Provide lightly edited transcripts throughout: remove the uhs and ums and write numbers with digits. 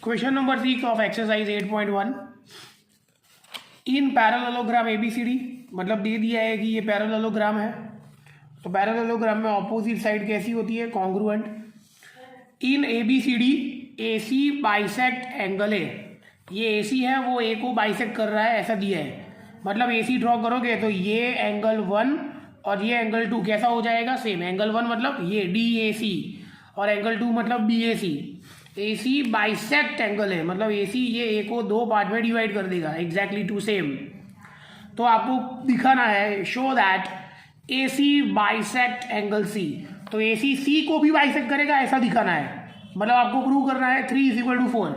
Question number 6 of exercise 8.1. In parallelogram ABCD, मतलब दे दिया है कि ये पैरेललोग्राम है, तो पैरेललोग्राम में ऑपोजिट साइड कैसी होती है, congruent. In ABCD AC bisect angle A, ये AC है वो A को बाइसेक्ट कर रहा है, ऐसा दिया है. मतलब AC ड्रॉ करोगे तो ये एंगल 1 और ये एंगल 2 कैसा हो जाएगा, सेम. एंगल 1 मतलब ये DAC और एंगल 2 मतलब BAC. AC बाइसेक्ट एंगल है, मतलब AC ये A को दो पार्ट में डिवाइड कर देगा, एग्जैक्टली टू सेम. तो आपको दिखाना है, show that AC bisect angle C. तो AC C को भी बाइसेक्ट करेगा, ऐसा दिखाना है. मतलब आपको प्रूव करना है 3 इज इक्वल टू 4.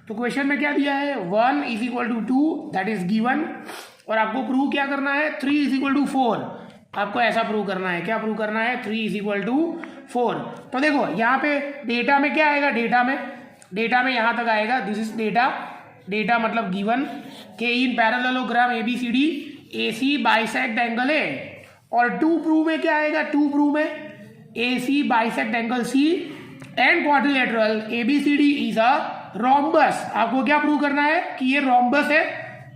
तो क्वेश्चन में क्या दिया है, 1 is equal to 2, that is given. और आपको प्रूव क्या करना है, 3 इज इक्वल टू 4. आपको ऐसा प्रूव करना है, क्या प्रूव करना है, 3 इज इक्वल टू 4. तो देखो यहाँ पे डेटा में क्या आएगा, डेटा में यहाँ तक आएगा, दिस इज डेटा मतलब गिवन के इन parallelogram ABCD AC bisect angle है. और 2 प्रूव में क्या आएगा, 2 प्रूव में AC bisect angle C and quadrilateral ABCD is a rhombus. आपको क्या प्रूव करना है कि ये रोम्बस है,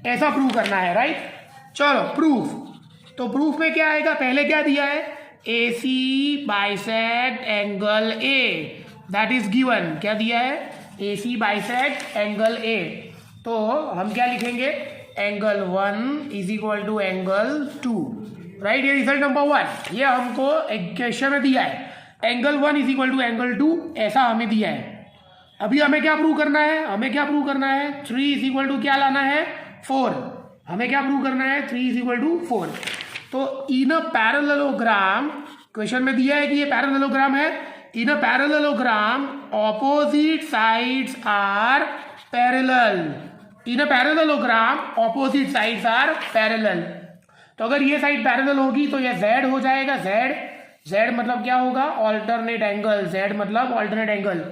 ऐसा प्रूव करना है, राइट. चलो प्रूफ. तो प्रूफ में क्या आएगा, पहले क्या दिया है, AC bisect angle A, that is given. क्या दिया है, AC बाइसेक्ट एंगल A. तो हम क्या लिखेंगे, angle 1 is equal to angle 2, right. ये रिजल्ट नंबर 1 ये हमको क्वेश्चन में दिया है. Angle 1 is equal to angle 2 ऐसा हमें दिया है. अभी हमें क्या प्रूव करना है, 3 इज इक्वल टू क्या लाना है, 4. हमें क्या प्रूव करना है, 3 इज इक्वल टू 4. तो इन अ पैरेललोग्राम, क्वेश्चन में दिया है कि ये पैरेललोग्राम है. In a parallelogram opposite sides are parallel. In a parallelogram opposite sides are parallel. तो अगर ये साइड पैरेलल होगी तो ये Z हो जाएगा. Z मतलब क्या होगा, ऑल्टरनेट एंगल. Z मतलब ऑल्टरनेट एंगल.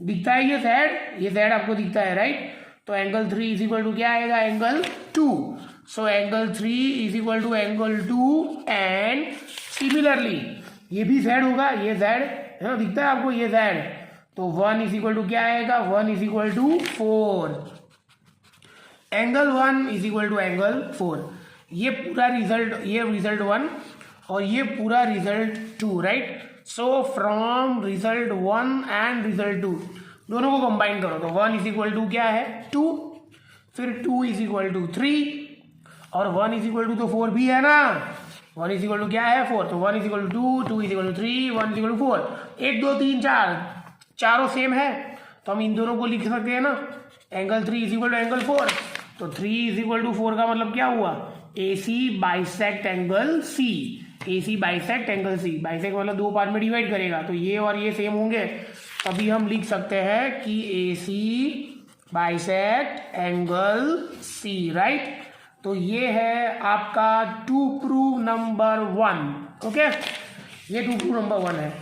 दिखता है ये Z आपको दिखता है, राइट. तो एंगल 3 इज इक्वल टू क्या आएगा, angle 2. So angle 3 is equal to angle 2 and similarly ये भी Z होगा, ये Z है ना, दिखता है आपको ये Z. तो 1 इज इक्वल टू क्या आएगा, 1 is equal to 4. Angle 1 is equal to angle 4. ये पूरा रिजल्ट, ये रिजल्ट 1 और ये पूरा result 2, right. So from result 1 and result 2 दोनों को कंबाइन करो तो 1 इज इक्वल टू क्या है, 2. फिर 2 इज इक्वल टू 3 और 1 इज इक्वल टू तो 4 भी है ना. 1 इज इक्वल टू क्या है, 4. तो 1 is equal to 2, 2 is equal to 3, 1 is equal to 4. 1 2 3 4 चारों सेम है, तो हम इन दोनों को लिख सकते हैं ना. Angle 3 is equal to angle 4. तो 3 इज इक्वल टू 4 का मतलब क्या हुआ, AC bisect angle C. AC bisect angle C, bisect मतलब दो पार्ट में डिवाइड करेगा, तो ये और ये सेम होंगे. तभी हम लिख सकते हैं कि AC bisect angle C, right. तो ये है आपका 2 प्रूव नंबर 1. ओके, ये 2 प्रूव नंबर 1 है.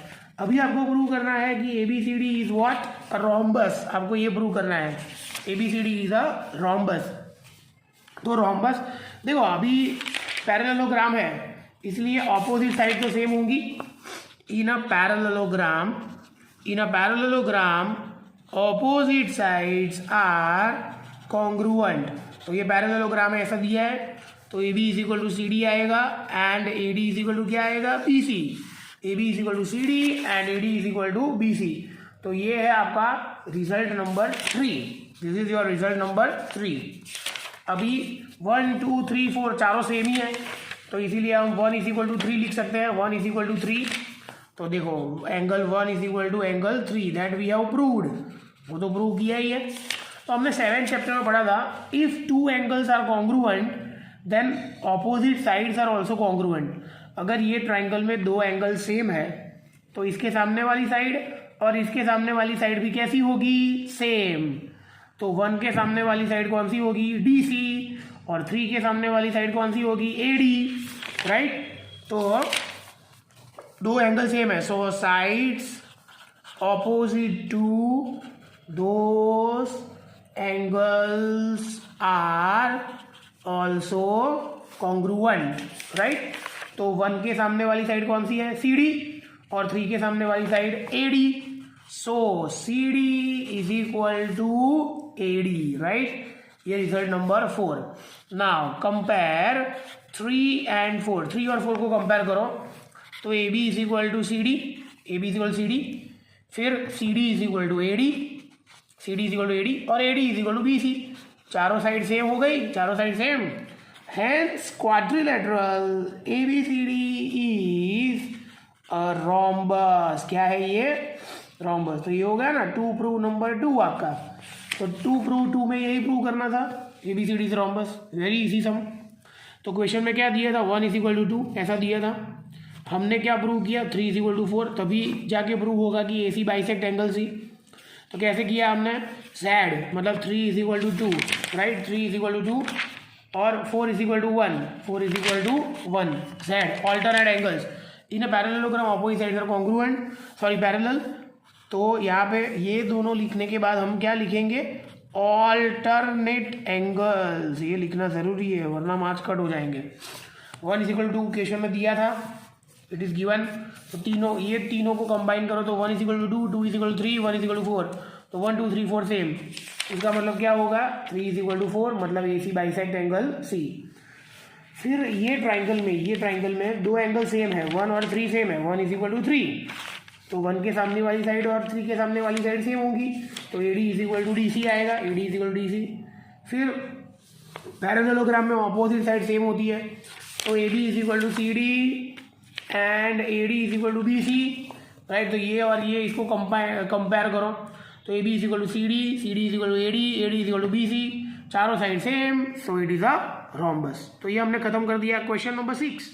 अभी आपको प्रूव करना है कि ABCD इज व्हाट, रोम्बस. आपको ये प्रूव करना है ABCD इज अ रोम्बस. तो रोम्बस देखो, अभी पैरेललोग्राम है इसलिए ऑपोजिट साइड तो सेम होंगी. In a parallelogram opposite sides are congruent. तो ये पैरेललोग्राम है, ऐसा दिया है. तो AB is equal to CD आएगा and AD is equal to क्या आएगा, BC. AB is equal to CD and AD is equal to BC. तो ये है आपका result number 3. This is your result number 3. अभी 1 2 3 4 चारों सेम ही है, तो इसीलिए हम 1 इज इक्वल टू 3 लिख सकते हैं. 1 इज इक्वल टू 3. तो देखो angle 1 is equal to angle 3, that we have proved. वो तो प्रूव किया ही है. तो हमने 7th चैप्टर में पढ़ा था, if 2 angles are congruent then opposite sides are also congruent. अगर ये ट्राइंगल में 2 एंगल सेम है तो इसके सामने वाली साइड और इसके सामने वाली साइड भी कैसी होगी, सेम. तो 1 के सामने वाली साइड कौन सी होगी, DC. और 3 के सामने वाली साइड कौन सी होगी, AD, राइट. तो 2 एंगल सेम है, so sides opposite to those angles are also congruent, right. तो 1 के सामने वाली साइड कौन सी है, CD और 3 के सामने वाली side AD. So C D is equal to A D, right. ये result number 4। Now compare 3 and 4, 3 और 4 को कंपेयर करो तो A B is equal to C D, A B is equal C D, फिर C D is equal to A D, C D is equal to A D और A D is equal to B C. चारों side same हो गई, चारों side same. Hence quadrilateral ABCD is a rhombus। क्या है ये? rhombus। तो ये हो गया ना 2 प्रूव नंबर 2 आपका। तो 2 प्रूव 2 में यही प्रूव करना था, ABCD is rhombus। Very easy sum. तो क्वेश्चन में क्या दिया था? 1 इज इक्वल टू 2 ऐसा दिया था। हमने क्या प्रूव किया? 3 इज इक्वल टू 4, तभी जाके प्रूव होगा कि AC बाइसेक्ट एंगल सी। तो कैसे किया हमने? Z मतलब 3 is equal to 2, right. 3 is equal to 2 और 4 is equal to 1, 4 is equal to 1। Z alternate angles in a parallelogram opposite side are congruent, sorry parallel. तो यहाँ पे ये दोनों लिखने के बाद हम क्या लिखेंगे? Alternate angles. ये लिखना ज़रूरी है वरना मार्क्स कट हो जाएंगे। 1 इज इक्वल टू क्वेश्चन में दिया था, इट इज़ गिवन। तो तीनों, ये तीनों को कंबाइन करो तो 1 is equal to 2, 2 is equal to 3, 1 is equal to 4। तो 1 2 3 4 सेम। इसका मतलब क्या होगा? 3 इज इक्वल टू 4 मतलब AC बाइसेक्ट एंगल C। फिर ये ट्राइंगल में दो एंगल सेम है, 1 और 3 सेम है। 1 इज इक्वल टू 3 तो 1 के सामने वाली साइड और 3 के सामने वाली साइड सेम होगी, तो AD is equal to DC आएगा, AD is equal to DC। फिर पैरेललोग्राम में ऑपोजिट साइड सेम होती है, तो AB is equal to CD and AD is equal to BC, right. तो ये और ये इसको कंपेयर करो तो AB is equal to CD, CD is equal to AD, AD is equal to BC, चारों side same, so it is a rhombus. तो ये हमने खत्म कर दिया क्वेश्चन नंबर 6।